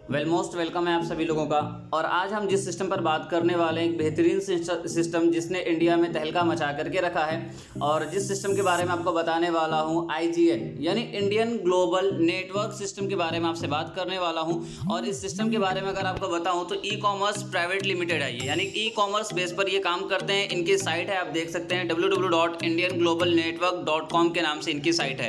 Most welcome है आप सभी लोगों का। और आज हम जिस सिस्टम पर बात करने वाले हैं, एक बेहतरीन सिस्टम जिसने इंडिया में तहलका मचा करके रखा है, और जिस सिस्टम के बारे में आपको बताने वाला हूं, IGN यानी इंडियन ग्लोबल नेटवर्क सिस्टम के बारे में आपसे बात करने वाला हूं। और इस सिस्टम के बारे में अगर आपको बताऊं तो ई-कॉमर्स प्राइवेट लिमिटेड है ये, यानी ई-कॉमर्स बेस पर ये काम करते हैं। इनकी साइट है, आप देख सकते हैं www.indianglobalnetwork.com के नाम से इनकी साइट है।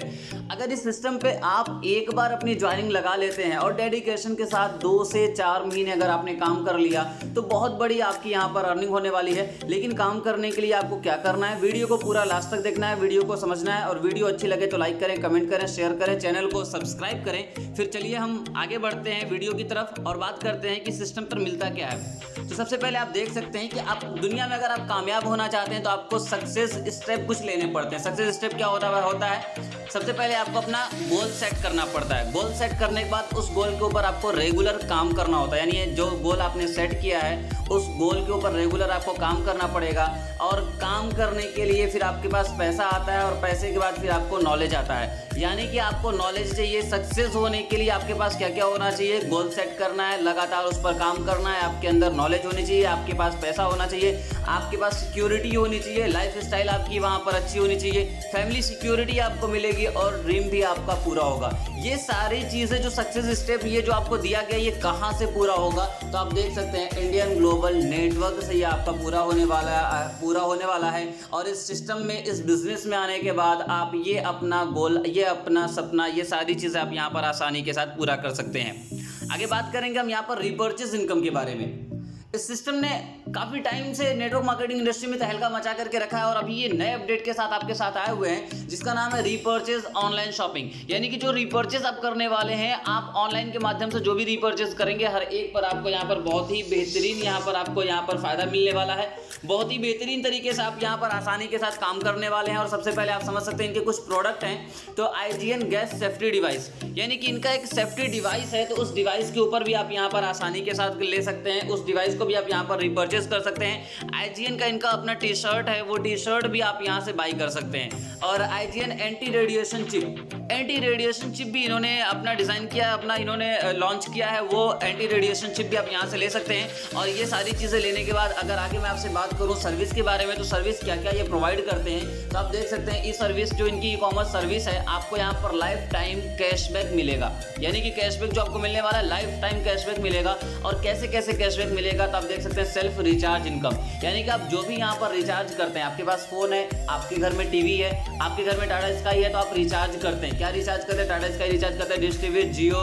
अगर इस सिस्टम पे आप एक बार अपनी ज्वाइनिंग लगा लेते हैं और डेडिकेशन के साथ 2 से 4 महीने अगर आपने काम कर लिया तो बहुत बड़ी आपकी यहाँ पर अर्निंग होने वाली है। लेकिन काम करने के लिए आपको क्या करना है, वीडियो को पूरा लास्ट तक देखना है, वीडियो को समझना है, और वीडियो अच्छी लगे तो लाइक करें, कमेंट करें, शेयर करें, चैनल को सब्सक्राइब करें। फिर चलिए हम आगे बढ़ते हैं वीडियो की तरफ और बात करते हैं कि सिस्टम पर मिलता क्या है। तो सबसे पहले आप देख सकते हैं कि आप दुनिया में अगर आप कामयाब होना चाहते हैं तो आपको सक्सेस स्टेप कुछ लेने पड़ते हैं। सक्सेस स्टेप क्या होता है? सबसे पहले आपको अपना गोल सेट करना पड़ता है। गोल सेट करने के बाद उस गोल के ऊपर आपको रेगुलर काम करना होता है, यानी जो गोल आपने सेट किया है उस गोल के ऊपर रेगुलर आपको काम करना पड़ेगा। और काम करने के लिए फिर आपके पास पैसा आता है, और पैसे के बाद फिर आपको नॉलेज आता है, यानी कि आपको नॉलेज चाहिए। सक्सेस होने के लिए आपके पास क्या क्या होना चाहिए? गोल सेट करना है, लगातार उस पर काम करना है, आपके अंदर नॉलेज होनी चाहिए, आपके पास पैसा होना चाहिए, आपके पास सिक्योरिटी होनी चाहिए, लाइफ स्टाइल आपकी वहाँ पर अच्छी होनी चाहिए, फैमिली सिक्योरिटी आपको मिलेगी, और ड्रीम भी आपका पूरा होगा। ये सारी चीज़ें जो सक्सेस स्टेप ये जो आपको दिया गया, ये कहाँ से पूरा होगा? तो आप देख सकते हैं इंडियन ग्लोबल नेटवर्क से ये आपका पूरा होने वाला है। और इस सिस्टम में, इस बिजनेस में आने के बाद आप ये अपना गोल, ये अपना सपना, ये सारी चीज़ें आप यहाँ पर आसानी के साथ पूरा कर सकते हैं। आगे बात करेंगे हम यहाँ पर रीपर्चेज इनकम के बारे में। इस सिस्टम ने काफ़ी टाइम से नेटवर्क मार्केटिंग इंडस्ट्री में तहलका मचा करके रखा है, और अभी ये नए अपडेट के साथ आपके साथ आए हुए हैं, जिसका नाम है रीपर्चेज ऑनलाइन शॉपिंग। यानी कि जो रीपर्चेज आप करने वाले हैं, आप ऑनलाइन के माध्यम से जो भी रीपर्चेज करेंगे, हर एक पर आपको यहाँ पर बहुत ही बेहतरीन आपको यहाँ पर फायदा मिलने वाला है। बहुत ही बेहतरीन तरीके से आप यहाँ पर आसानी के साथ काम करने वाले हैं। और सबसे पहले आप समझ सकते हैं इनके कुछ प्रोडक्ट हैं। तो IGN गैस सेफ्टी डिवाइस, यानी कि इनका एक सेफ्टी डिवाइस है, तो उस डिवाइस के ऊपर भी आप यहाँ पर आसानी के साथ ले सकते हैं। उस डिवाइस को भी आप यहाँ पर रिपर्चेज कर सकते हैं। IGN का इनका अपना टी-शर्ट है, वो टी-शर्ट भी आप यहाँ से बाई कर सकते हैं। और IGN एंटी रेडिएशन चिप भी इन्होंने अपना डिज़ाइन किया, अपना इन्होंने लॉन्च किया है। वो एंटी रेडिएशन चिप भी आप यहाँ से ले सकते हैं। और ये सारी चीज़ें लेने के बाद अगर आगे मैं आपसे बात करूँ सर्विस के बारे में, तो सर्विस क्या क्या ये प्रोवाइड करते हैं, तो आप देख सकते हैं। ई सर्विस जो इनकी ई-कॉमर्स सर्विस है, आपको यहाँ पर लाइफ टाइम कैशबैक मिलेगा, यानी कि कैशबैक जो आपको मिलने वाला है, लाइफ टाइम कैशबैक मिलेगा। और कैसे कैसे कैशबैक मिलेगा, तो आप देख सकते हैं सेल्फ रिचार्ज इनकम, यानी कि आप जो भी यहाँ पर रिचार्ज करते हैं, आपके पास फ़ोन है, आपके घर में टीवी है, आपके घर में टाटा स्काई है, तो आप रिचार्ज करते हैं। क्या रिचार्ज करते हैं? टाटा स्काई रिचार्ज करते हैं, डिश टीवी, जियो,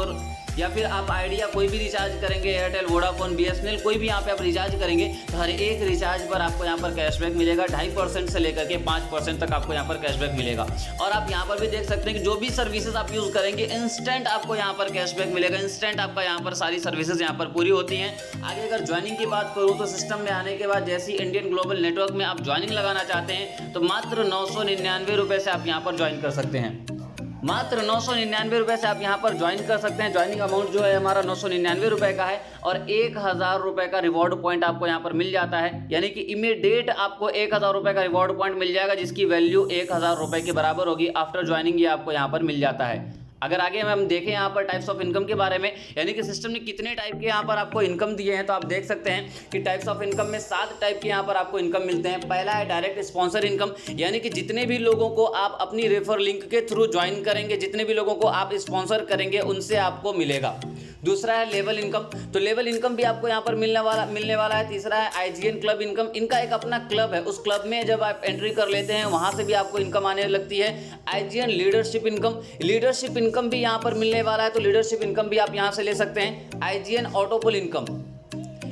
या फिर आप आइडिया कोई भी रिचार्ज करेंगे, एयरटेल, वोडाफोन, BSNL, कोई भी यहाँ पे आप रिचार्ज करेंगे तो हर एक रिचार्ज पर आपको यहाँ पर कैशबैक मिलेगा। 2.5% से लेकर के 5% तक आपको यहाँ पर कैशबैक मिलेगा। और आप यहाँ पर भी देख सकते हैं कि जो भी सर्विसेज आप यूज़ करेंगे, इंस्टेंट आपको यहाँ पर कैशबैक मिलेगा। इंस्टेंट आपका यहाँ पर सारी सर्विसेज यहाँ पर पूरी होती हैं। आगे अगर ज्वाइनिंग की बात करूँ तो सिस्टम में आने के बाद जैसे इंडियन ग्लोबल नेटवर्क में आप ज्वाइनिंग लगाना चाहते हैं तो मात्र 999 रुपये से आप यहाँ पर ज्वाइन कर सकते हैं। मात्र 999 रुपये से आप यहाँ पर ज्वाइन कर सकते हैं। ज्वाइनिंग अमाउंट जो है हमारा 999 रुपये का है, और 1000 रुपये का रिवॉर्ड पॉइंट आपको यहाँ पर मिल जाता है, यानी कि इमीडिएट आपको 1000 रुपये का रिवॉर्ड पॉइंट मिल जाएगा, जिसकी वैल्यू 1000 रुपये के बराबर होगी। आफ्टर ज्वाइनिंग ये आपको यहाँ पर मिल जाता है। अगर आगे हम देखें यहाँ पर टाइप्स ऑफ इनकम के बारे में, यानी कि सिस्टम ने कितने टाइप के यहाँ पर आपको इनकम दिए हैं, तो आप देख सकते हैं कि टाइप्स ऑफ इनकम में 7 टाइप के यहाँ पर आपको इनकम मिलते हैं। पहला है डायरेक्ट स्पॉन्सर इनकम, यानी कि जितने भी लोगों को आप अपनी रेफर लिंक के थ्रू ज्वाइन करेंगे, जितने भी लोगों को आप स्पॉन्सर करेंगे, उनसे आपको मिलेगा। दूसरा है लेवल इनकम, तो लेवल इनकम भी आपको यहाँ पर मिलने वाला है। तीसरा है IGN क्लब इनकम, इनका एक अपना क्लब है, उस क्लब में जब आप एंट्री कर लेते हैं वहाँ से भी आपको इनकम आने लगती है। IGN लीडरशिप इनकम भी यहाँ पर मिलने वाला है, तो लीडरशिप इनकम भी आप यहाँ से ले सकते हैं। IGN ऑटोपुल इनकम,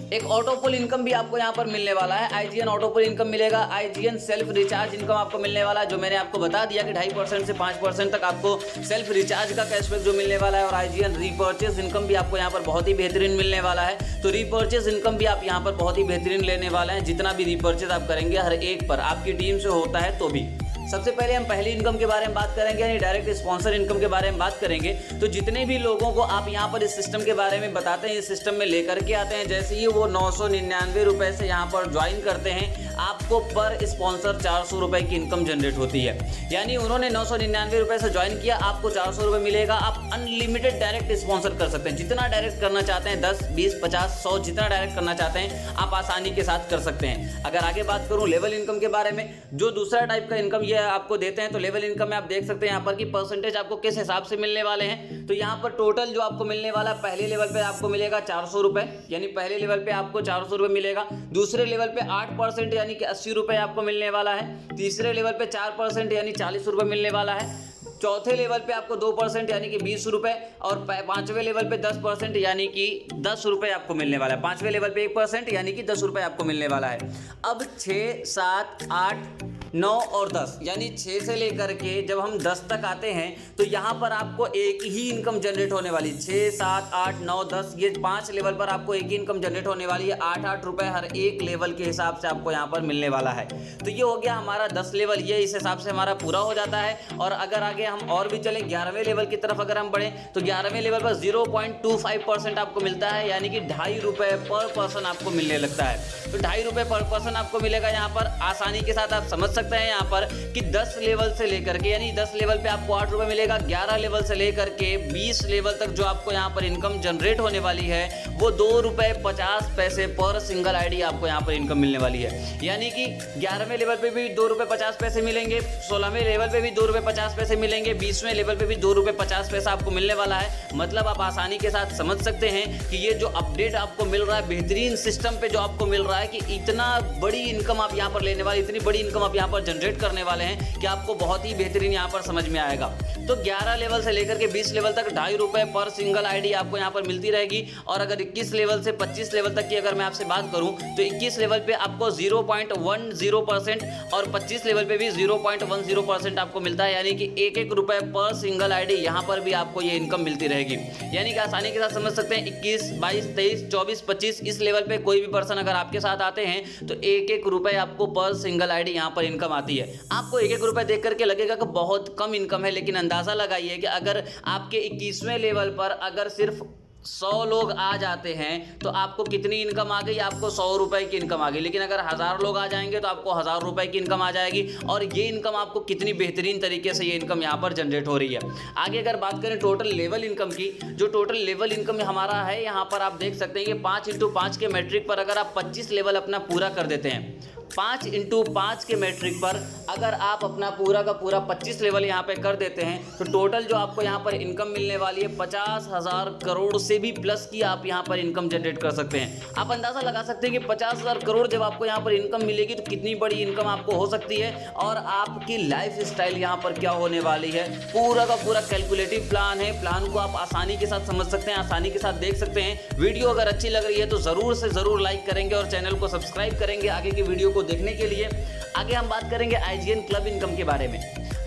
एक ऑटोपुल इनकम भी आपको यहाँ पर मिलने वाला है। IGN ऑटोपुल इनकम मिलेगा। IGN सेल्फ रिचार्ज इनकम आपको मिलने वाला है, जो मैंने आपको बता दिया कि 2.5% से 5% तक आपको सेल्फ रिचार्ज का कैशबैक जो मिलने वाला है। और IGN रीपर्चेज इनकम भी आपको यहाँ पर बहुत ही बेहतरीन मिलने वाला है। तो रीपर्चेज इनकम भी आप यहाँ पर बहुत ही बेहतरीन लेने वाला है। जितना भी रीपर्चेज आप करेंगे हर एक पर, आपकी टीम से होता है तो भी। सबसे पहले हम पहली इनकम के बारे में बात करेंगे, यानी डायरेक्ट स्पॉन्सर इनकम के बारे में बात करेंगे। तो जितने भी लोगों को आप यहाँ पर इस सिस्टम के बारे में बताते हैं, इस सिस्टम में लेकर के आते हैं, जैसे ही वो 999 रुपये से यहाँ पर ज्वाइन करते हैं, आपको पर स्पॉन्सर 400 रुपये की इनकम जनरेट होती है। यानी उन्होंने 999 रुपये से ज्वाइन किया, आपको 400 रुपये मिलेगा। आप अनलिमिटेड डायरेक्ट स्पॉन्सर कर सकते हैं, जितना डायरेक्ट करना चाहते हैं, 10, 20, 50, 100 जितना डायरेक्ट करना चाहते हैं आप आसानी के साथ कर सकते हैं। अगर आगे बात करूं लेवल इनकम के बारे में, जो दूसरा टाइप का इनकम ये आपको देते हैं, तो लेवल इनकम में आप देख सकते हैं यहाँ पर कि परसेंटेज आपको किस हिसाब से मिलने वाले हैं। तो यहाँ पर टोटल जो आपको मिलने वाला, पहले लेवल पे आपको मिलेगा 400 रुपये, यानी पहले लेवल पे आपको 400 रुपये मिलेगा। दूसरे लेवल पे 8% यानी कि 80 रुपये आपको मिलने वाला है। तीसरे लेवल पे 4% यानी 40 रुपये मिलने वाला है। चौथे लेवल पे आपको 2% यानी कि 20 रुपये, और पांचवें लेवल पे 10% यानी कि 10 रुपये आपको मिलने वाला है। पांचवें लेवल पे 1% यानी कि 10 रुपये आपको मिलने वाला है। अब 6, 7, 8, 9 और 10, यानी 6 से लेकर के जब हम 10 तक आते हैं तो यहाँ पर आपको एक ही इनकम जनरेट होने वाली। 6, 7, 8, 9, 10 ये 5 लेवल पर आपको एक ही इनकम जनरेट होने वाली है। 8-8 रुपये हर एक लेवल के हिसाब से आपको यहाँ पर मिलने वाला है। तो ये हो गया हमारा 10 लेवल, ये इस हिसाब से हमारा पूरा हो जाता है। और अगर आगे हम और भी चले 11वें लेवल की तरफ अगर हम बढ़ें, तो 11वें लेवल पर 0.25% आपको मिलता है, यानी कि 2.5 रुपये पर पर्सन आपको मिलने लगता है। तो 2.5 रुपये पर पर्सन आपको मिलेगा। यहाँ पर आसानी के साथ आप समझ सकते हैं यहाँ पर कि 10 लेवल से लेकर के, यानी 10 लेवल पे आपको 8 रुपये मिलेगा। 11 लेवल से लेकर के 20 लेवल तक जो आपको यहाँ पर इनकम जनरेट होने वाली है वो 2 रुपये 50 पैसे पर सिंगल आईडी आपको यहाँ पर इनकम मिलने वाली है। यानी कि 11वें लेवल पे भी 2 रुपये 50 पैसे मिलेंगे, 16वें लेवल पे भी 2 रुपये 50 पैसे मिलेंगे, 20वें लेवल पे भी 2 रुपये 50 पैसा आपको मिलने वाला है। मतलब आप आसानी के साथ समझ सकते हैं कि ये जो अपडेट आपको मिल रहा है, बेहतरीन सिस्टम पे जो आपको मिल रहा है कि इतना बड़ी इनकम आप यहाँ पर लेने वाले, इतनी बड़ी इनकम आप यहाँ पर जनरेट करने वाले हैं कि आपको बहुत ही बेहतरीन यहाँ पर समझ में आएगा। तो 11 लेवल से लेकर के 20 लेवल तक 2.5 रुपये पर सिंगल आईडी आपको यहाँ पर मिलती रहेगी। और अगर 21 लेवल से 25 लेवल तक की अगर मैं आपसे बात करूँ तो 21 लेवल पे आपको 0.10% और 25 लेवल पे भी 0.10% आपको मिलता है, यानी कि 1-1 रुपये पर सिंगल आईडी यहाँ पर भी आपको ये इनकम मिलती रहेगी। यानी कि आसानी के साथ समझ सकते हैं 21, 22, 23, 24, 25 इस लेवल पे कोई भी पर्सन अगर आपके साथ आते हैं तो 1-1 रुपये आपको पर सिंगल आईडी यहाँ पर इनकम आती है। आपको 1-1 रुपये देख करके लगेगा कि बहुत कम इनकम है, लेकिन अंदाज़ा लगाइए कि अगर आपके 21वें लेवल पर अगर सिर्फ 100 लोग आ जाते हैं तो आपको कितनी इनकम आ गई, आपको 100 रुपये की इनकम आ गई। लेकिन अगर 1000 लोग आ जाएंगे तो आपको 1000 रुपये की इनकम आ जाएगी। और ये इनकम आपको कितनी बेहतरीन तरीके से ये इनकम यहाँ पर जनरेट हो रही है। आगे अगर बात करें टोटल लेवल इनकम की, जो टोटल लेवल इनकम हमारा है यहाँ पर आप देख सकते हैं कि 5x5 के मैट्रिक पर अगर आप 25 लेवल अपना पूरा कर देते हैं, 5x5 के मैट्रिक पर अगर आप अपना पूरा का पूरा 25 लेवल यहाँ पे कर देते हैं तो टोटल जो आपको यहाँ पर इनकम मिलने वाली है 50,000 करोड़ से भी प्लस की आप यहाँ पर इनकम जनरेट कर सकते हैं। आप अंदाज़ा लगा सकते हैं कि 50,000 करोड़ जब आपको यहाँ पर इनकम मिलेगी तो कितनी बड़ी इनकम आपको हो सकती है और आपकी लाइफ स्टाइल यहाँ पर क्या होने वाली है। पूरा का पूरा कैलकुलेटिव प्लान है। प्लान को आप आसानी के साथ समझ सकते हैं, आसानी के साथ देख सकते हैं। वीडियो अगर अच्छी लग रही है तो ज़रूर से ज़रूर लाइक करेंगे और चैनल को सब्सक्राइब करेंगे आगे की वीडियो को देखने के लिए। आगे हम बात करेंगे आईजीएन क्लब इनकम के बारे में।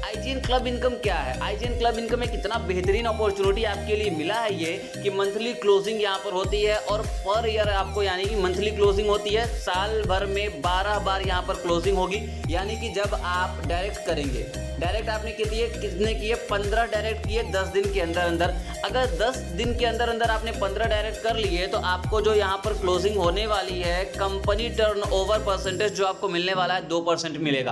आईजीएन क्लब इनकम क्या है? आईजीएन क्लब इनकम में कितना बेहतरीन अपॉर्चुनिटी आपके लिए मिला है ये कि मंथली क्लोजिंग यहाँ पर होती है और पर ईयर आपको यानी कि मंथली क्लोजिंग होती है। साल भर में 12 बार यहाँ पर क्लोजिंग होगी, यानी कि जब आप डायरेक्ट करेंगे, डायरेक्ट आपने कितने किए 15 डायरेक्ट किए 10 दिन के अंदर अंदर। अगर 10 दिन के अंदर अंदर आपने 15 डायरेक्ट कर लिए तो आपको जो यहाँ पर क्लोजिंग होने वाली है कंपनी टर्नओवर परसेंटेज जो आपको मिलने वाला है 2% मिलेगा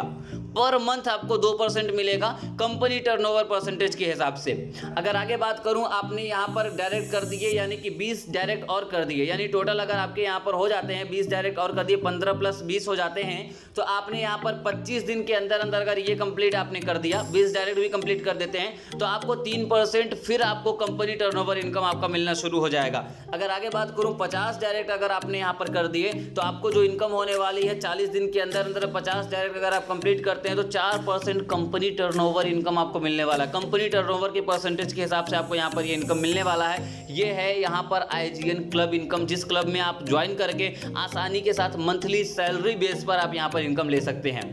पर मंथ। आपको 2% मिलेगा कंपनी टर्नओवर परसेंटेज के हिसाब से। अगर आगे बात करूं, आपने यहाँ पर डायरेक्ट कर दिए यानी कि 20 डायरेक्ट और कर दिए, यानी टोटल अगर आपके यहाँ पर हो जाते हैं 20 डायरेक्ट और कर दिए 15 + 20 हो जाते हैं, तो आपने यहाँ पर 25 दिन के अंदर अंदर अगर ये कंप्लीट आपने कर दिया, 20 डायरेक्ट भी कंप्लीट कर देते हैं तो आपको 3% फिर आपको कंपनी टर्नओवर इनकम आपका मिलना शुरू हो जाएगा। अगर आगे बात करूँ 50 डायरेक्ट अगर आपने यहाँ पर कर दिए तो आपको जो इनकम होने वाली है 40 दिन के अंदर अंदर 50 डायरेक्ट अगर आप कंप्लीट करते हैं तो 4% कंपनी टर्नओवर इनकम आपको मिलने वाला है। कंपनी टर्नओवर के परसेंटेज के हिसाब से आपको यहाँ पर ये इनकम मिलने वाला है। ये है यहाँ पर आईजीएन क्लब इनकम, जिस क्लब में आप ज्वाइन करके आसानी के साथ मंथली सैलरी बेस पर आप यहाँ पर इनकम ले सकते हैं।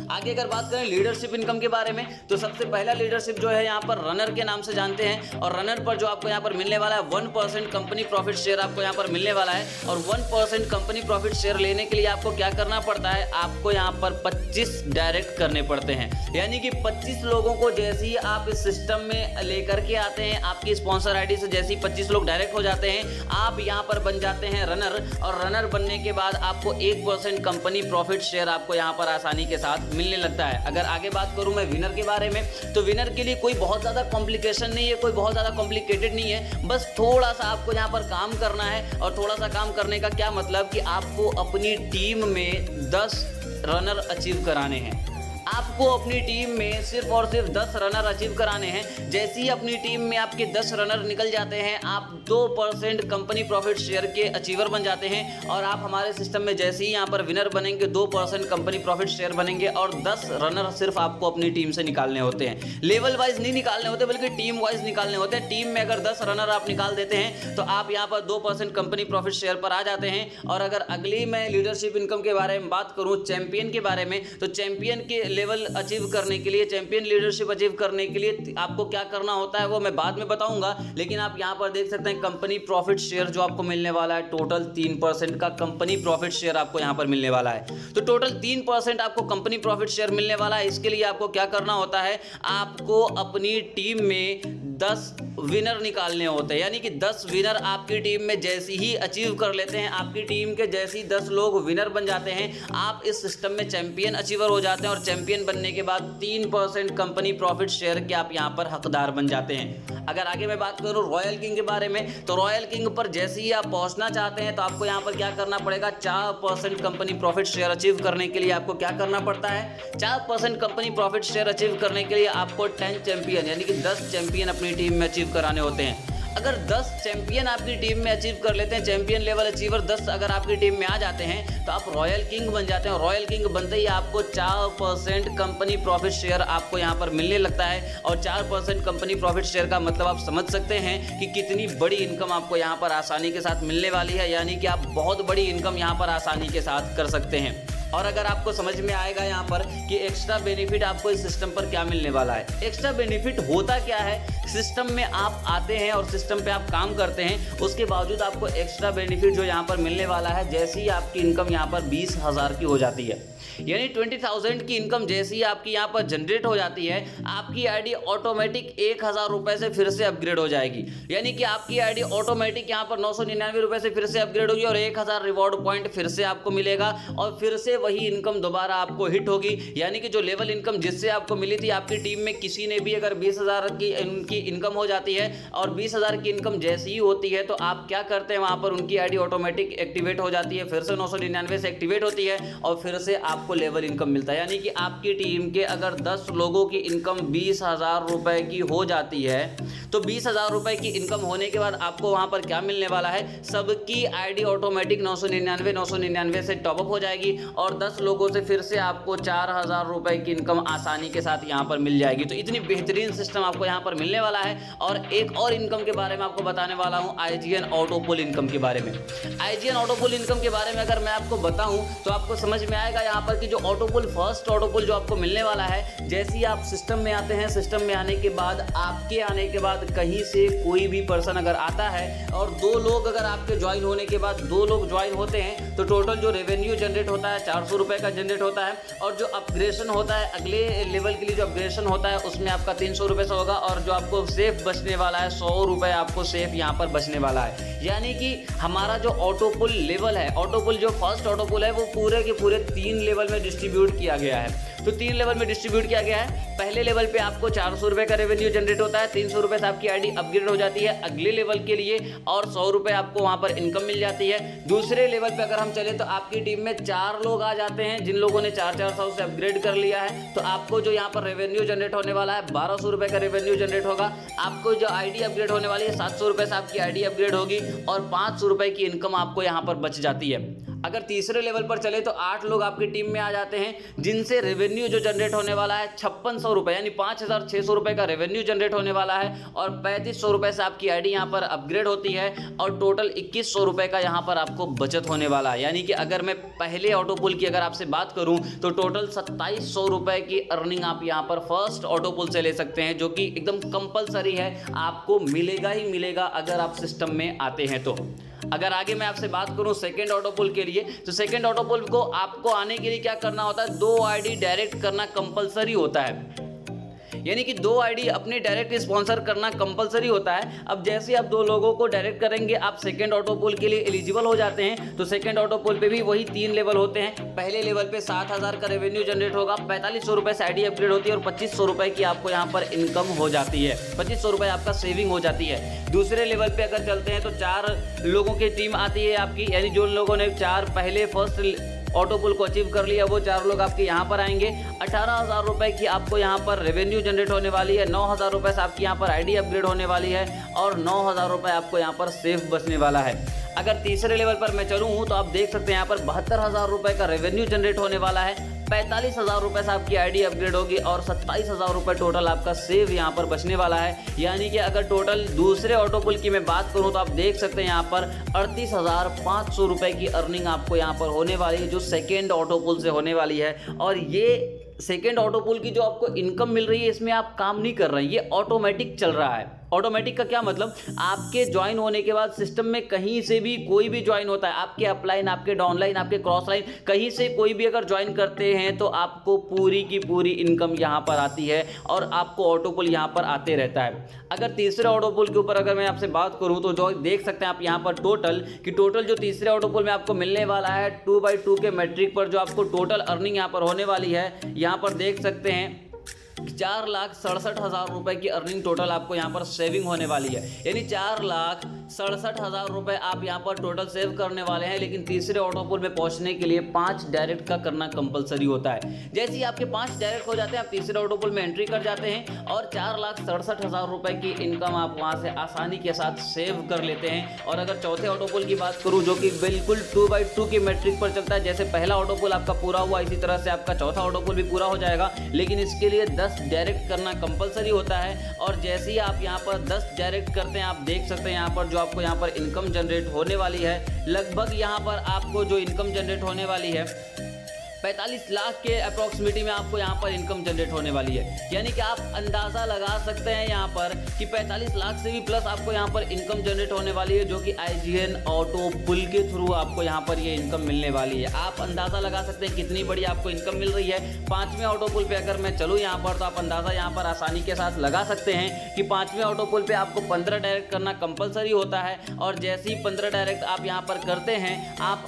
आगे अगर बात करें लीडरशिप इनकम के बारे में, तो सबसे पहला लीडरशिप जो है यहाँ पर रनर के नाम से जानते हैं, और रनर पर जो आपको यहाँ पर मिलने वाला है 1% कंपनी प्रॉफिट शेयर आपको यहाँ पर मिलने वाला है। और 1% कंपनी प्रॉफिट शेयर लेने के लिए आपको क्या करना पड़ता है, आपको यहाँ पर 25 डायरेक्ट करने पड़ते हैं, यानी कि 25 लोगों को जैसे ही आप इस सिस्टम में लेकर के आते हैं, आपकी स्पॉन्सर आईडी से जैसे ही 25 लोग डायरेक्ट हो जाते हैं, आप यहाँ पर बन जाते हैं रनर। और रनर बनने के बाद आपको 1% कंपनी प्रॉफिट शेयर आपको यहाँ पर आसानी के साथ मिलने लगता है। अगर आगे बात करूँ मैं विनर के बारे में, तो विनर के लिए कोई बहुत ज़्यादा कॉम्प्लिकेशन नहीं है, कोई बहुत ज़्यादा कॉम्प्लिकेटेड नहीं है, बस थोड़ा सा आपको यहाँ पर काम करना है। और थोड़ा सा काम करने का क्या मतलब कि आपको अपनी टीम में 10 रनर अचीव कराने हैं। आपको अपनी टीम में सिर्फ और सिर्फ 10 रनर अचीव कराने हैं। जैसे ही अपनी टीम में आपके 10 रनर निकल जाते हैं, आप 2% कंपनी प्रॉफिट शेयर के अचीवर बन जाते हैं। और आप हमारे सिस्टम में जैसे ही यहाँ पर विनर बनेंगे, 2% कंपनी प्रॉफिट शेयर बनेंगे, और 10 रनर सिर्फ आपको अपनी टीम से निकालने होते हैं। लेवल वाइज नहीं निकालने होते, बल्कि टीम वाइज निकालने होते हैं। टीम में अगर 10 रनर आप निकाल देते हैं, तो आप यहाँ पर 2% कंपनी प्रॉफिट शेयर पर आ जाते हैं। और अगर अगली मैं लीडरशिप इनकम के बारे में बात करूँ, चैंपियन के बारे में, तो चैंपियन के लेवल अचीव करने के लिए, चैंपियन लीडरशिप अचीव करने के लिए आपको क्या करना होता है वो मैं बाद में बताऊंगा। लेकिन आप यहां पर देख सकते हैं कंपनी प्रॉफिट शेयर जो आपको मिलने वाला है, टोटल 3% का कंपनी प्रॉफिट शेयर आपको यहां पर मिलने वाला है। तो टोटल 3% आपको कंपनी प्रॉफिट शेयर मिलने वाला है। इसके लिए आपको क्या करना होता है, आपको अपनी टीम में 10 विनर निकालने होते हैं, यानी कि 10 विनर आपकी टीम में जैसे ही अचीव कर लेते हैं, आपकी टीम के जैसे ही 10 लोग विनर बन जाते हैं, आप इस सिस्टम में चैंपियन अचीवर हो जाते हैं। और चैंपियन बनने के बाद 3% कंपनी प्रॉफिट शेयर के आप यहां पर हकदार बन जाते हैं। अगर आगे मैं बात करूं रॉयल किंग के बारे में, तो रॉयल किंग पर जैसे ही आप पहुंचना चाहते हैं, तो आपको यहां पर क्या करना पड़ेगा, 4% कंपनी प्रॉफिट शेयर अचीव करने के लिए आपको क्या करना पड़ता है, 4% कंपनी प्रॉफिट शेयर अचीव करने के लिए आपको 10 चैंपियन यानी कि 10 चैंपियन अपनी टीम में अचीव कराने होते हैं। अगर 10 चैंपियन आपकी टीम में अचीव कर लेते हैं, चैंपियन लेवल अचीवर 10 अगर आपकी टीम में आ जाते हैं, तो आप रॉयल किंग बन जाते हैं। रॉयल किंग बनते ही आपको 4% कंपनी प्रॉफिट शेयर आपको यहां पर मिलने लगता है। और 4% कंपनी प्रॉफिट शेयर का मतलब आप समझ सकते हैं कि कितनी बड़ी इनकम आपको यहां पर आसानी के साथ मिलने वाली है, यानी कि आप बहुत बड़ी इनकम यहां पर आसानी के साथ कर सकते हैं। और अगर आपको समझ में आएगा यहाँ पर कि एक्स्ट्रा बेनिफिट आपको इस सिस्टम पर क्या मिलने वाला है। एक्स्ट्रा बेनिफिट होता क्या है, सिस्टम में आप आते हैं और सिस्टम पे आप काम करते हैं, उसके बावजूद आपको एक्स्ट्रा बेनिफिट जो यहाँ पर मिलने वाला है, जैसे ही आपकी इनकम यहाँ पर 20,000 की हो जाती है, यानी 20,000 की इनकम जैसे ही आपकी यहाँ पर जनरेट हो जाती है, आपकी आईडी ऑटोमेटिक 1,000 रुपए से फिर से अपग्रेड हो जाएगी। यानी कि आपकी आईडी ऑटोमेटिक यहाँ पर 999 रुपए से फिर से अपग्रेड होगी और 1,000 रिवॉर्ड पॉइंट फिर से आपको मिलेगा, और फिर से वही इनकम दोबारा आपको हिट होगी। यानी कि जो लेवल इनकम जिससे आपको मिली थी, आपकी टीम में किसी ने भी अगर 20,000 की उनकी इनकम हो जाती है, और 20,000 की इनकम जैसी ही होती है, तो आप क्या करते हैं, वहां पर उनकी आईडी ऑटोमेटिक एक्टिवेट हो जाती है, फिर से 999 से एक्टिवेट होती है, और फिर से आपको लेवल इनकम मिलता है। यानी कि आपकी टीम के अगर 10 लोगों की इनकम 20,000 रुपए की हो जाती है, तो 20,000 रुपए की इनकम होने के बाद आपको वहां पर क्या मिलने वाला है, सबकी आईडी ऑटोमेटिक 999 से टॉपअप हो जाएगी, और 10 लोगों से फिर से आपको 4,000 रुपए की इनकम आसानी के साथ यहां पर मिल जाएगी। तो इतनी बेहतरीन सिस्टम आपको यहां पर मिलने वाला है। और एक और इनकम के बारे में आपको बताने वाला हूं, IGN ऑटोपुल इनकम के बारे में। IGN ऑटोपुल इनकम के बारे में अगर मैं आपको बताऊं, तो आपको समझ में आएगा यहां पर कि जो ऑटोपुल, फर्स्ट ऑटोपुल जो आपको मिलने वाला है, जैसे ही आप सिस्टम में आते हैं, सिस्टम में आने के बाद, आपके आने के बाद कहीं से कोई भी पर्सन अगर आता है, और 2 लोग अगर आपके ज्वाइन होने के बाद 2 लोग ज्वाइन होते हैं, तो टोटल जो रेवेन्यू जनरेट होता है 400 रुपए का जनरेट होता है। और जो अपग्रेडेशन होता है, अगले लेवल के लिए जो अपग्रेडेशन होता है, उसमें आपका 300 रुपए से होगा, और जो आपको सेफ बचने वाला है 100 रुपए आपको सेफ यहाँ पर बचने वाला है। यानी कि हमारा जो ऑटोपुल लेवल है, ऑटोपुल जो फर्स्ट ऑटोपुल है, वो पूरे के पूरे 3 लेवल में डिस्ट्रीब्यूट किया गया है। तो 3 लेवल में डिस्ट्रीब्यूट किया गया है। पहले लेवल पे आपको 400 रुपए का रेवेन्यू जनरेट होता है, 300 रुपए से आपकी आईडी अपग्रेड हो जाती है अगले लेवल के लिए, और 100 रुपए आपको वहां पर इनकम मिल जाती है। दूसरे लेवल पे अगर हम चले, तो आपकी टीम में 4 लोग आ जाते हैं, जिन लोगों ने 400 से अपग्रेड कर लिया है, तो आपको जो यहाँ पर रेवेन्यू जनरेट होने वाला है, 1200 रुपए का रेवेन्यू जनरेट होगा। आपको जो आईडी अपग्रेड होने वाली है, 700 रुपए से आपकी आईडी अपग्रेड होगी, और 500 रुपए की इनकम आपको यहाँ पर बच जाती है। अगर तीसरे लेवल पर चले तो 8 लोग आपकी टीम में आ जाते हैं, जिनसे रेवेन्यू जो जनरेट होने वाला है 5600 रुपये, यानी 5600 रुपये का रेवेन्यू जनरेट होने वाला है। और 3500 रुपये से आपकी आईडी यहाँ पर अपग्रेड होती है और टोटल 2100 रुपये का यहाँ पर आपको बचत होने वाला है। यानी कि अगर मैं पहले ऑटोपुल की अगर आपसे बात करूँ तो टोटल 2700 रुपये की अर्निंग आप यहाँ पर फर्स्ट ऑटोपुल से ले सकते हैं, जो कि एकदम कंपलसरी है, आपको मिलेगा ही मिलेगा अगर आप सिस्टम में आते हैं तो। अगर आगे मैं आपसे बात करूं सेकंड ऑटोपुल के लिए, तो सेकंड ऑटोपुल को आपको आने के लिए क्या करना होता है, 2 आईडी डायरेक्ट करना कंपलसरी होता है। यानी कि 2 आईडी अपने डायरेक्ट स्पॉन्सर करना कंपलसरी होता है। अब जैसे आप 2 लोगों को डायरेक्ट करेंगे आप सेकंड ऑटोपुल के लिए एलिजिबल हो जाते हैं। तो सेकंड ऑटोपुल पे भी वही 3 लेवल होते हैं। पहले लेवल पे 7000 का रेवेन्यू जनरेट होगा, 4500 रुपये से आईडी अपग्रेड होती है और 2500 रुपये की आपको यहाँ पर इनकम हो जाती है, 2500 रुपये आपका सेविंग हो जाती है। दूसरे लेवल पे अगर चलते हैं तो 4 लोगों की टीम आती है आपकी, यानी जो लोगों ने 4 पहले फर्स्ट ऑटोपुल को अचीव कर लिया वो 4 लोग आपके यहाँ पर आएंगे। 18,000 रुपये की आपको यहाँ पर रेवेन्यू जनरेट होने वाली है, 9,000 रुपये से आपकी यहाँ पर आईडी अपग्रेड होने वाली है और 9,000 रुपये आपको यहाँ पर सेफ बचने वाला है। अगर तीसरे लेवल पर मैं चलूँ तो आप देख सकते हैं यहाँ पर 72,000 रुपये का रेवेन्यू जनरेट होने वाला है, 45,000 रुपये से आपकी आईडी अपग्रेड होगी और 27,000 रुपये टोटल आपका सेव यहाँ पर बचने वाला है। यानी कि अगर टोटल दूसरे ऑटोपुल की मैं बात करूँ तो आप देख सकते हैं यहाँ पर 38,500 रुपये की अर्निंग आपको यहाँ पर होने वाली है, जो सेकेंड ऑटोपुल से होने वाली है। और ये सेकेंड ऑटोपुल की जो आपको इनकम मिल रही है इसमें आप काम नहीं कर रहे हैं, ये ऑटोमेटिक चल रहा है। ऑटोमेटिक का क्या मतलब, आपके ज्वाइन होने के बाद सिस्टम में कहीं से भी कोई भी ज्वाइन होता है, आपके अपलाइन, आपके डाउनलाइन, आपके क्रॉस लाइन, कहीं से कोई भी अगर ज्वाइन करते हैं तो आपको पूरी की पूरी इनकम यहाँ पर आती है और आपको ऑटोपुल यहाँ पर आते रहता है। अगर तीसरे ऑटोपुल के ऊपर अगर मैं आपसे बात करूँ तो जो देख सकते हैं आप यहाँ पर टोटल जो तीसरे ऑटोपुल में आपको मिलने वाला है 2/2 के मैट्रिक पर जो आपको टोटल अर्निंग यहाँ पर होने वाली है, यहाँ पर देख सकते हैं 4,67,000 रुपये की अर्निंग टोटल आपको यहाँ पर सेविंग होने वाली है। यानी 4,67,000 रुपये आप यहाँ पर टोटल सेव करने वाले हैं। लेकिन तीसरे ऑटोपुल में पहुँचने के लिए 5 डायरेक्ट का करना कंपलसरी होता है। जैसे ही आपके 5 डायरेक्ट हो जाते हैं आप तीसरे ऑटोपुल में एंट्री कर जाते हैं और 4,67,000 रुपये की इनकम आप वहाँ से आसानी के साथ सेव कर लेते हैं। और अगर चौथे ऑटोपुल की बात करूँ जो कि बिल्कुल 2/2 की मैट्रिक पर चलता है, जैसे पहला ऑटोपुल आपका पूरा हुआ इसी तरह से आपका चौथा ऑटोपुल भी पूरा हो जाएगा, लेकिन इसके लिए 10 डायरेक्ट करना कंपलसरी होता है। और जैसे ही आप यहाँ पर 10 डायरेक्ट करते हैं आप देख सकते हैं यहाँ पर जो आपको यहाँ पर इनकम जनरेट होने वाली है, लगभग यहाँ पर आपको जो इनकम जनरेट होने वाली है 45 लाख के अप्रॉक्सीमेटी में आपको यहाँ पर इनकम जनरेट होने वाली है। यानी कि आप अंदाज़ा लगा सकते हैं यहाँ पर कि 45 लाख से भी प्लस आपको यहाँ पर इनकम जनरेट होने वाली है, जो कि IGN ऑटोपुल के थ्रू आपको यहाँ पर ये इनकम मिलने वाली है। आप अंदाज़ा लगा सकते हैं कितनी बड़ी आपको इनकम मिल रही है। 5वें ऑटोपुल पे अगर मैं चलूँ यहाँ पर तो आप अंदाज़ा यहाँ पर आसानी के साथ लगा सकते हैं कि 5वें ऑटोपुल पे आपको 15 डायरेक्ट करना कंपलसरी होता है। और जैसे ही 15 डायरेक्ट आप यहाँ पर करते हैं आप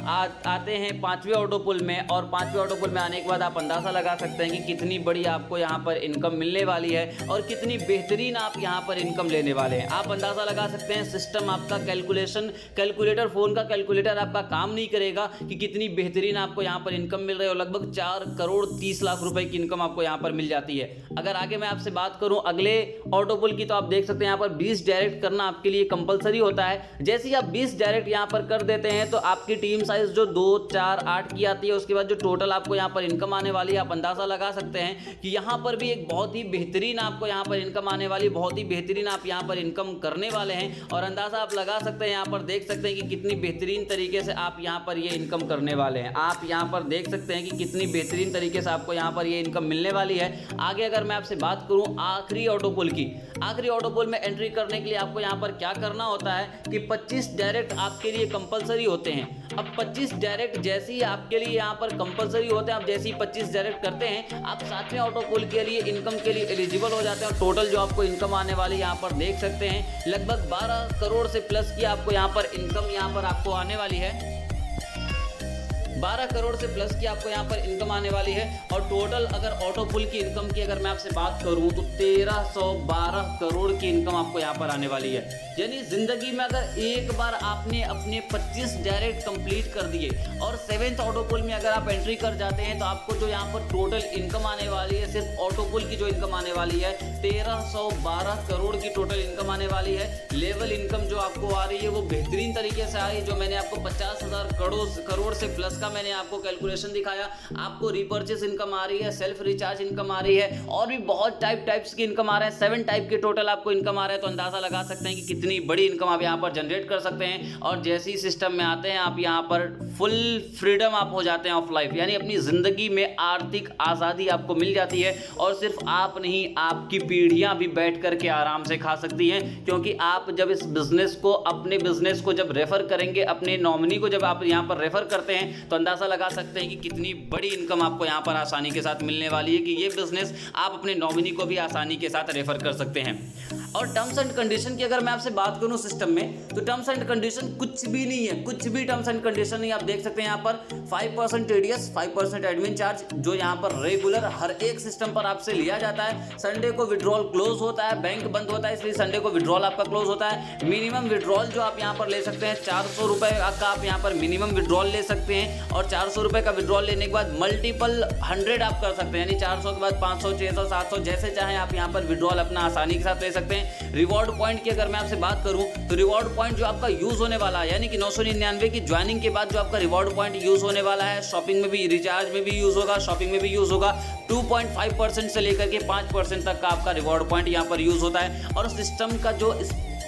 आते हैं 5वें ऑटोपुल में, और 5वें ऑटोपुल में आने के बाद आप अंदाज़ा लगा सकते हैं कि कितनी बड़ी आपको यहाँ पर इनकम मिलने वाली है और कितनी बेहतरीन आप यहाँ पर इनकम लेने वाले हैं। आप अंदाज़ा लगा सकते हैं सिस्टम आपका कैलकुलेटर फ़ोन का कैलकुलेटर आपका काम नहीं करेगा कि कितनी बेहतरीन आपको यहाँ पर इनकम मिल रही है। और लगभग 4,30,00,000 रुपए की इनकम आपको यहाँ पर मिल जाती है। अगर आगे मैं आपसे बात करूँ अगले ऑटोपुल की, तो आप देख सकते हैं यहाँ पर 20 डायरेक्ट करना आपके लिए कंपलसरी होता है। जैसे ही आप 20 डायरेक्ट यहाँ पर कर देते हैं तो आपकी टीम साइज जो 2, 4, 8 की आती है, उसके बाद जो टोटल आपको यहाँ पर इनकम आने वाली है, आप अंदाज़ा लगा सकते हैं कि यहाँ पर भी एक बहुत ही बेहतरीन आपको यहाँ पर इनकम आने वाली, बहुत ही बेहतरीन आप यहाँ पर इनकम करने वाले हैं। और अंदाज़ा आप लगा सकते हैं, यहाँ पर देख सकते हैं कि कितनी बेहतरीन तरीके से आप यहाँ पर ये इनकम करने वाले हैं। आप यहाँ पर देख सकते हैं कि कितनी बेहतरीन तरीके से आपको यहाँ पर ये इनकम मिलने वाली है। आगे अगर मैं आपसे बात करूँ आखिरी ऑटोपुल की, आखिरी ऑटोपुल में एंट्री करने के लिए आपको यहाँ पर क्या करना होता है कि 25 डायरेक्ट आपके लिए कंपलसरी होते हैं। अब 25 डायरेक्ट जैसे ही आपके लिए यहाँ पर कंपलसरी होते हैं, आप जैसे ही 25 डायरेक्ट करते हैं आप 7वें ऑटोपुल के लिए इनकम के लिए एलिजिबल हो जाते हैं। और टोटल जो आपको इनकम आने वाली यहाँ पर देख सकते हैं लगभग 12 करोड़ से प्लस की आपको यहाँ पर इनकम यहाँ पर आपको आने वाली है। 12 करोड़ से प्लस की आपको यहाँ पर इनकम आने वाली है। और टोटल अगर ऑटो पुल की इनकम की अगर मैं आपसे बात करूँ तो 1312 करोड़ की इनकम आपको यहाँ पर आने वाली है। यानी जिंदगी में अगर एक बार आपने अपने 25 डायरेक्ट कंप्लीट कर दिए और 7th ऑटो पुल में अगर आप एंट्री कर जाते हैं तो आपको जो यहाँ पर टोटल इनकम आने वाली है, सिर्फ ऑटो पुल की जो इनकम आने वाली है 1312 करोड़ की टोटल इनकम आने वाली है। लेवल इनकम जो आपको आ रही है वो बेहतरीन तरीके से आ रही है। जो मैंने आपको 50,000 करोड़ से प्लस का मैंने आपको कैलकुलेशन दिखाया, आपको रिपर्चेस इनकम आ रही है, सेल्फ रिचार्ज इनकम आ रही है और भी बहुत टाइप्स की इनकम आ रहा है। 7 टाइप के टोटल आपको इनकम आ रहा है। तो अंदाजा लगा सकते हैं कि कितनी बड़ी इनकम आप यहाँ पर जनरेट कर सकते हैं। और जैसे ही सिस्टम में आते हैं आप यहाँ पर फुल फ्रीडम आप हो जाते हैं ऑफ लाइफ, यानी अपनी जिंदगी में आर्थिक आज़ादी आपको मिल जाती है। और सिर्फ आप नहीं, आपकी पीढ़ियां भी बैठ करके आराम से खा सकती हैं, क्योंकि आप जब इस बिजनेस को, अपने बिजनेस को जब रेफर करेंगे, अपने नॉमिनी को जब आप यहाँ पर रेफर करते हैं तो अंदाजा लगा सकते हैं कि कितनी बड़ी इनकम आपको यहाँ पर आसानी के साथ मिलने वाली है, कि ये बिजनेस आप अपने नॉमिनी को भी आसानी के साथ रेफर कर सकते हैं। और टर्म्स एंड कंडीशन की अगर मैं आपसे बात करूं सिस्टम में, तो टर्म्स एंड कंडीशन कुछ भी नहीं है, कुछ भी टर्म्स एंड कंडीशन नहीं। आप देख सकते हैं यहाँ पर 5% टीडीएस, 5% एडमिन चार्ज जो यहाँ पर रेगुलर हर एक सिस्टम पर आपसे लिया जाता है। संडे को विड्रॉल क्लोज होता है, बैंक बंद होता है, इसलिए संडे को विड्रॉल आपका क्लोज होता है। मिनिमम विड्रॉल जो आप यहाँ पर ले सकते हैं 400 रुपए का आप यहाँ पर मिनिमम विड्रॉल ले सकते हैं। और 400 रुपए का विड्रॉल लेने के बाद मल्टीपल 100 आप कर सकते हैं, यानी 400 के बाद 500, 600, 700 जैसे चाहे आप यहाँ पर विड्रॉल अपना आसानी के साथ ले सकते हैं। रिवॉर्ड पॉइंट की अगर मैं आपसे बात करूं तो रिवॉर्ड पॉइंट जो आपका यूज होने वाला है, यानी कि 999 की ज्वाइनिंग के बाद जो आपका रिवॉर्ड पॉइंट यूज होने वाला है, शॉपिंग में भी, रिचार्ज में भी यूज होगा, शॉपिंग में भी यूज होगा। 2.5% से लेकर के 5% तक का आपका रिवॉर्ड पॉइंट यहाँ पर यूज होता है। और सिस्टम का जो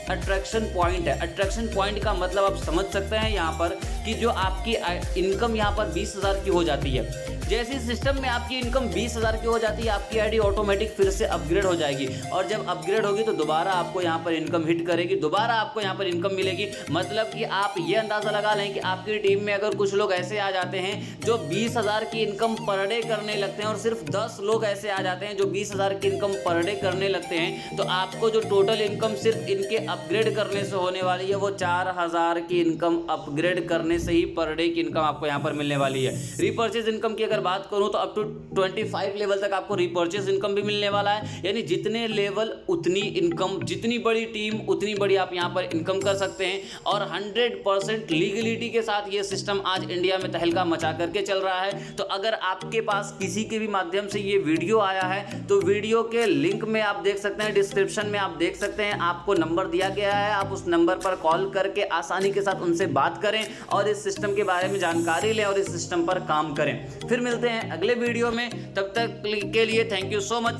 अट्रैक्शन पॉइंट है, अट्रैक्शन पॉइंट का मतलब आप समझ सकते हैं यहाँ पर कि जो आपकी इनकम यहाँ पर 20,000 की हो जाती है। जैसे सिस्टम में आपकी इनकम 20,000 की हो जाती है, आपकी आईडी ऑटोमेटिक फिर से अपग्रेड हो जाएगी। और जब अपग्रेड होगी तो दोबारा आपको यहाँ पर इनकम हिट करेगी, दोबारा आपको यहाँ पर इनकम मिलेगी। मतलब कि आप ये अंदाजा लगा लें कि आपकी टीम में अगर कुछ लोग ऐसे आ जाते हैं जो 20,000 की इनकम पर डे करने लगते हैं और सिर्फ 10 लोग ऐसे आ जाते हैं जो 20,000 की इनकम पर डे करने लगते हैं, तो आपको जो टोटल इनकम सिर्फ इनके अपग्रेड करने से होने वाली है वो 4,000 की इनकम अपग्रेड करने से ही पर डे की इनकम आपको यहाँ पर मिलने वाली है। रिपर्चेज इनकम की अगर बात करूं तो अप टू 25 लेवल तक आपको रिपर्चेज इनकम भी मिलने वाला है, यानी जितने लेवल उतनी इनकम, जितनी बड़ी टीम उतनी बड़ी आप यहां पर इनकम कर सकते हैं। और 100% लीगलिटी के साथ ये सिस्टम आज इंडिया में तहलका मचा करके चल रहा है। तो अगर आपके पास किसी के भी माध्यम से ये वीडियो आया है तो वीडियो के लिंक में आप देख सकते हैं, डिस्क्रिप्शन में आप देख सकते हैं, आपको नंबर दिया गया है, आप उस नंबर पर कॉल करके आसानी के साथ उनसे बात करें और इस सिस्टम के बारे में जानकारी लें और इस सिस्टम पर काम करें। फिर मिलते हैं अगले वीडियो में, तब तक के लिए थैंक यू सो मच।